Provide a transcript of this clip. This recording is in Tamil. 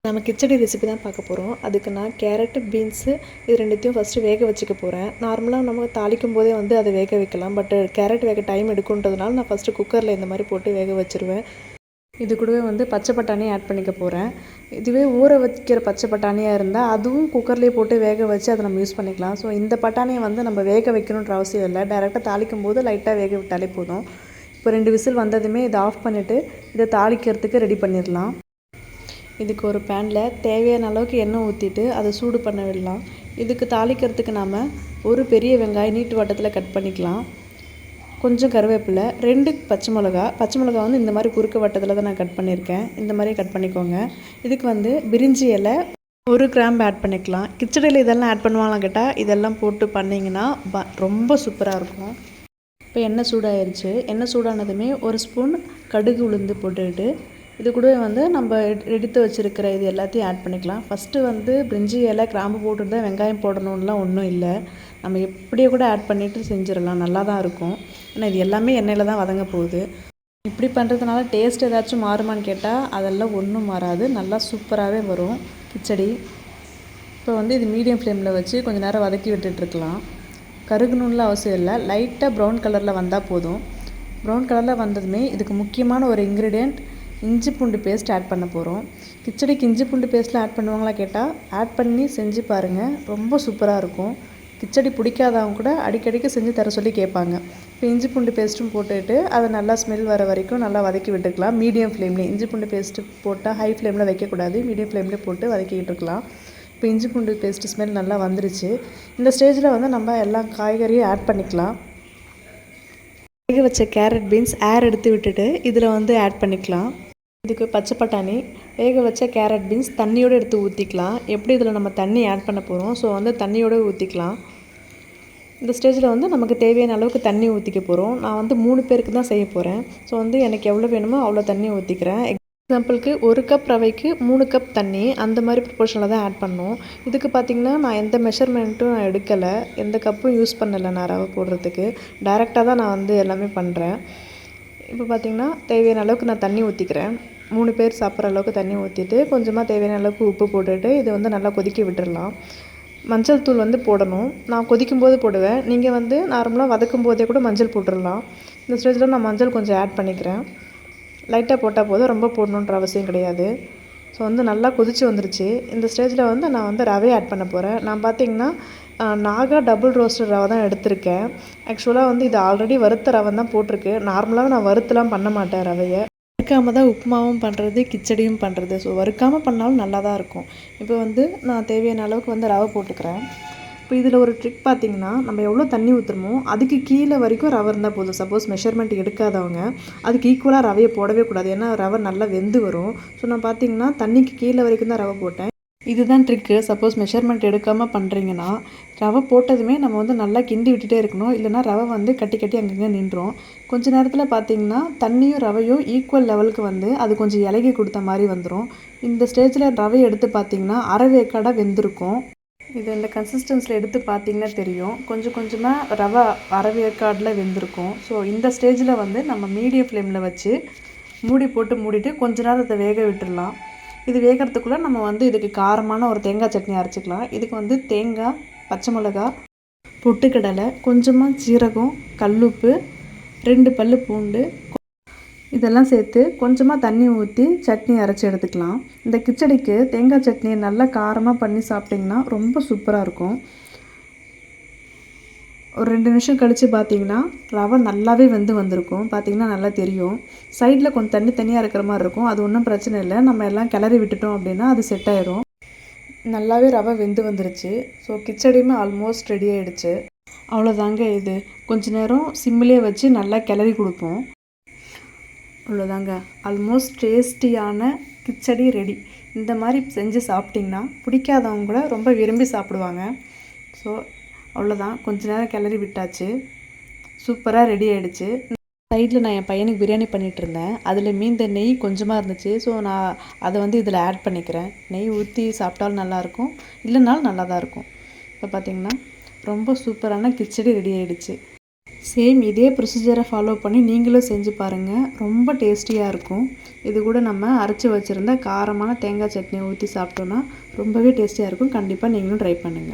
நம்ம கிச்சடி ரெசிபி தான் பார்க்க போகிறோம். அதுக்கு நான் கேரட்டு, பீன்ஸு இது ரெண்டுத்தையும் ஃபஸ்ட்டு வேக வச்சுக்க போகிறேன். நார்மலாக நம்ம தாளிக்கும் போதே வந்து அதை வேக வைக்கலாம். பட் கேரட் வேக டைம் எடுக்குன்றதுனால நான் ஃபஸ்ட்டு குக்கரில் இந்த மாதிரி போட்டு வேக வச்சுருவேன். இது கூடவே வந்து பச்சை பட்டாணியை ஆட் பண்ணிக்க போகிறேன். இதுவே ஊற வைக்கிற பச்சை பட்டாணியாக இருந்தால் அதுவும் குக்கர்லேயே போட்டு வேக வச்சு அதை நம்ம யூஸ் பண்ணிக்கலாம். ஸோ இந்த பட்டாணியை வந்து நம்ம வேக வைக்கணுன்ற அவசியம் இல்லை. டேரெக்டாக தாளிக்கும் போது லைட்டாக வேக விட்டாலே போதும். இப்போ 2 விசில் வந்ததுமே இதை ஆஃப் பண்ணிவிட்டு இதை தாளிக்கிறதுக்கு ரெடி பண்ணிடலாம். இதுக்கு ஒரு பேனில் தேவையான அளவுக்கு எண்ணெய் ஊற்றிட்டு அதை சூடு பண்ண விடலாம். இதுக்கு தாளிக்கிறதுக்கு நாம் ஒரு பெரிய வெங்காயம் நீட்டு வட்டத்தில் கட் பண்ணிக்கலாம். கொஞ்சம் கருவேப்பிலை, 2 பச்சை மிளகா வந்து இந்த மாதிரி குறுக்கு வட்டத்தில் தான் நான் கட் பண்ணியிருக்கேன். இந்த மாதிரி கட் பண்ணிக்கோங்க. இதுக்கு வந்து பிரிஞ்சி இலை 1 கிராம்பு ஆட் பண்ணிக்கலாம். கிச்சடியில் இதெல்லாம் ஆட் பண்ணுவாங்களான்னு கேட்டால் இதெல்லாம் போட்டு பண்ணிங்கன்னா ரொம்ப சூப்பராக இருக்கும். இப்போ எண்ணெய் சூடாயிருச்சு. எண்ணெய் சூடானதுமே 1 ஸ்பூன் கடுகு உளுந்து போட்டுக்கிட்டு இது கூட வந்து நம்ம எடுத்து வச்சுருக்கிற இது எல்லாத்தையும் ஆட் பண்ணிக்கலாம். ஃபஸ்ட்டு வந்து பிரிஞ்சி இலை கிராம்பு போட்டுட்டு வெங்காயம் போடணும்லாம் ஒன்றும் இல்லை. நம்ம எப்படியே கூட ஆட் பண்ணிவிட்டு செஞ்சிடலாம், நல்லா தான் இருக்கும். ஏன்னா இது எல்லாமே எண்ணெயில் தான் வதங்க போகுது. இப்படி பண்ணுறதுனால டேஸ்ட் ஏதாச்சும் மாறுமான்னு கேட்டால் அதெல்லாம் ஒன்றும் மாறாது, நல்லா சூப்பராகவே வரும் கிச்சடி. இப்போ வந்து இது மீடியம் ஃப்ளேமில் வச்சு கொஞ்சம் நேரம் வதக்கி விட்டுட்டுருக்கலாம். கருகணும்லாம் அவசியம் இல்லை, லைட்டாக ப்ரௌன் கலரில் வந்தால் போதும். ப்ரௌன் கலரில் வந்ததுமே இதுக்கு முக்கியமான ஒரு இன்க்ரீடியண்ட் இஞ்சி பூண்டு பேஸ்ட் ஆட் பண்ண போகிறோம். கிச்சடிக்கு இஞ்சி பூண்டு பேஸ்ட்லாம் ஆட் பண்ணுவாங்களா கேட்டால் ஆட் பண்ணி செஞ்சு பாருங்கள், ரொம்ப சூப்பராக இருக்கும். கிச்சடி பிடிக்காதவங்க கூட அடிக்கடிக்கு செஞ்சு தர சொல்லி கேட்பாங்க. இப்போ இஞ்சி பூண்டு பேஸ்ட்டும் போட்டுட்டு அதை நல்லா ஸ்மெல் வர வரைக்கும் நல்லா வதக்கி விட்டுக்கலாம். மீடியம் ஃப்ளேம்லேயே, இஞ்சி பூண்டு பேஸ்ட்டு போட்டால் ஹை ஃப்ளேமில் வைக்கக்கூடாது, மீடியம் ஃப்ளேம்லேயே போட்டு வதக்கிக்கிட்டு இருக்கலாம். இப்போ இஞ்சி பூண்டு பேஸ்ட்டு ஸ்மெல் நல்லா வந்துருச்சு. இந்த ஸ்டேஜில் வந்து நம்ம எல்லா காய்கறியும் ஆட் பண்ணிக்கலாம். வேக வச்ச கேரட், பீன்ஸ் ஏர் எடுத்து விட்டுட்டு இதில் வந்து ஆட் பண்ணிக்கலாம். இதுக்கு பச்சை பட்டாணி, வேக வச்ச கேரட், பீன்ஸ் தண்ணியோடு எடுத்து ஊற்றிக்கலாம். எப்படி இதில் நம்ம தண்ணி ஆட் பண்ண போகிறோம், ஸோ வந்து தண்ணியோடு ஊற்றிக்கலாம். இந்த ஸ்டேஜில் வந்து நமக்கு தேவையான அளவுக்கு தண்ணி ஊற்றிக்க போகிறோம். நான் வந்து 3 பேருக்கு தான் செய்ய போகிறேன். ஸோ வந்து எனக்கு எவ்வளோ வேணுமோ அவ்வளோ தண்ணி ஊற்றிக்கிறேன். எக்ஸாம்பிளுக்கு 1 கப் ரவைக்கு 3 கப் தண்ணி, அந்த மாதிரி ப்ரொபோர்ஷனில் தான் ஆட் பண்ணணும். இதுக்கு பார்த்திங்கன்னா நான் எந்த மெஷர்மெண்ட்டும் நான் எடுக்கலை, எந்த கப்பும் யூஸ் பண்ணலை. நான் ரவை போடுறதுக்கு டைரெக்டாக தான் நான் வந்து எல்லாமே பண்ணுறேன். இப்போ பார்த்திங்கன்னா தேவையான அளவுக்கு நான் தண்ணி ஊற்றிக்கிறேன். 3 பேர் சாப்பிட்ற அளவுக்கு தண்ணி ஊற்றிட்டு கொஞ்சமாக தேவையான அளவுக்கு உப்பு போட்டுட்டு இது வந்து நல்லா கொதிக்க விட்டுடலாம். மஞ்சள் தூள் வந்து போடணும். நான் கொதிக்கும் போது போடுவேன், நீங்கள் வந்து நார்மலாக வதக்கும் போதே கூட மஞ்சள் போட்டுடலாம். இந்த ஸ்டேஜில் நான் மஞ்சள் கொஞ்சம் ஆட் பண்ணிக்கிறேன். லைட்டாக போட்டால் போதும், ரொம்ப போடணுன்ற அவசியம் கிடையாது. ஸோ வந்து நல்லா கொதிச்சு வந்துருச்சு. இந்த ஸ்டேஜில் வந்து நான் வந்து ரவை ஆட் பண்ண போகிறேன். நான் பார்த்திங்கன்னா நாகா டபுள் ரோஸ்டட் ரவை தான் எடுத்திருக்கேன். ஆக்சுவலாக வந்து இது ஆல்ரெடி வறுத்த ரவை தான் போட்டிருக்கு. நார்மலாக நான் வறுத்துலாம் பண்ண மாட்டேன் ரவையை. வறுக்காமல் தான் உப்புமாவும் பண்ணுறது, கிச்சடியும் பண்ணுறது. ஸோ வறுக்காமல் பண்ணாலும் நல்லா தான் இருக்கும். இப்போ வந்து நான் தேவையான அளவுக்கு வந்து ரவை போட்டுக்கிறேன். இப்போ இதில் ஒரு ட்ரிக் பார்த்திங்கன்னா, நம்ம எவ்வளோ தண்ணி ஊற்றுறமோ அதுக்கு கீழே வரைக்கும் ரவை இருந்தால் போதும். சப்போஸ் மெஷர்மெண்ட் எடுக்காதவங்க அதுக்கு ஈக்குவலாக ரவையை போடவே கூடாது, ஏன்னா ரவை நல்லா வெந்து வரும். ஸோ நான் பார்த்திங்கன்னா தண்ணிக்கு கீழே வரைக்கும் தான் ரவை போட்டேன். இதுதான் ட்ரிக்கு. சப்போஸ் மெஷர்மெண்ட் எடுக்காமல் பண்ணுறீங்கன்னா ரவை போட்டதுமே நம்ம வந்து நல்லா கிண்டி விட்டுட்டே இருக்கணும், இல்லைனா ரவை வந்து கட்டி கட்டி அங்கங்கே நின்றோம். கொஞ்ச நேரத்தில் பார்த்திங்கன்னா தண்ணியும் ரவையும் ஈக்குவல் லெவலுக்கு வந்து அது கொஞ்சம் இலகி கொடுத்த மாதிரி வந்துடும். இந்த ஸ்டேஜில் ரவையை எடுத்து பார்த்திங்கன்னா அரை வேக்காடாக வெந்திருக்கும். இது இந்த கன்சிஸ்டன்சியில் எடுத்து பார்த்திங்கன்னா தெரியும், கொஞ்சம் கொஞ்சமாக ரவை அரை வேக்காடில் வெந்திருக்கும். ஸோ இந்த ஸ்டேஜில் வந்து நம்ம மீடியம் ஃப்ளேமில் வச்சு மூடி போட்டு மூடிட்டு கொஞ்ச நேரம் அதை வேக விட்டுடலாம். இது வேகிறதுக்குள்ளே நம்ம வந்து இதுக்கு காரமான ஒரு தேங்காய் சட்னி அரைச்சிக்கலாம். இதுக்கு வந்து தேங்காய், பச்சை மிளகா, பொட்டுக்கடலை, கொஞ்சமாக சீரகம், கல்லுப்பு, 2 பல் பூண்டு இதெல்லாம் சேர்த்து கொஞ்சமாக தண்ணி ஊற்றி சட்னி அரைச்சி எடுத்துக்கலாம். இந்த கிச்சடிக்கு தேங்காய் சட்னியை நல்லா காரமாக பண்ணி சாப்பிட்டிங்கன்னா ரொம்ப சூப்பராக இருக்கும். ஒரு 2 நிமிஷம் கழித்து பார்த்திங்கன்னா ரவை நல்லாவே வந்திருக்கும். பார்த்திங்கன்னா நல்லா தெரியும். சைடில் கொஞ்சம் தண்ணியாக இருக்கிற மாதிரி இருக்கும், அது ஒன்றும் பிரச்சனை இல்லை. நம்ம எல்லாம் கிளறி விட்டுட்டோம் அப்படின்னா அது செட் ஆயிரும். நல்லாவே ரவை வந்துருச்சு. ஸோ கிச்சடியுமே ஆல்மோஸ்ட் ரெடி ஆகிடுச்சு. அவ்வளோதாங்க. இது கொஞ்ச நேரம் சிம்மிலே வச்சு நல்லா கிளறி கொடுப்போம். அவ்வளோதாங்க, ஆல்மோஸ்ட் டேஸ்டியான கிச்சடி ரெடி. இந்த மாதிரி செஞ்சு சாப்பிட்டிங்கன்னா பிடிக்காதவங்க கூட ரொம்ப விரும்பி சாப்பிடுவாங்க. ஸோ அவ்வளோதான், கொஞ்ச நேரம் கிளறி விட்டாச்சு, சூப்பராக ரெடி ஆகிடுச்சு. சைடில் நான் என் பையனுக்கு பிரியாணி பண்ணிகிட்டு இருந்தேன், அதில் மீந்த நெய் கொஞ்சமாக இருந்துச்சு. ஸோ நான் அதை வந்து இதில் ஆட் பண்ணிக்கிறேன். நெய் ஊற்றி சாப்பிட்டாலும் நல்லாயிருக்கும், இல்லைனாலும் நல்லா தான் இருக்கும். இப்போ பார்த்திங்கன்னா ரொம்ப சூப்பரான கிச்சடி ரெடி ஆகிடுச்சு. சேம் இதே ப்ரொசீஜரை ஃபாலோ பண்ணி நீங்களும் செஞ்சு பாருங்கள். ரொம்ப டேஸ்டியாக இருக்கும். இது கூட நம்ம அரைச்சி வச்சுருந்த காரமான தேங்காய் சட்னி ஊற்றி சாப்பிட்டோன்னா ரொம்பவே டேஸ்டியாக இருக்கும். கண்டிப்பாக நீங்களும் ட்ரை பண்ணுங்கள்.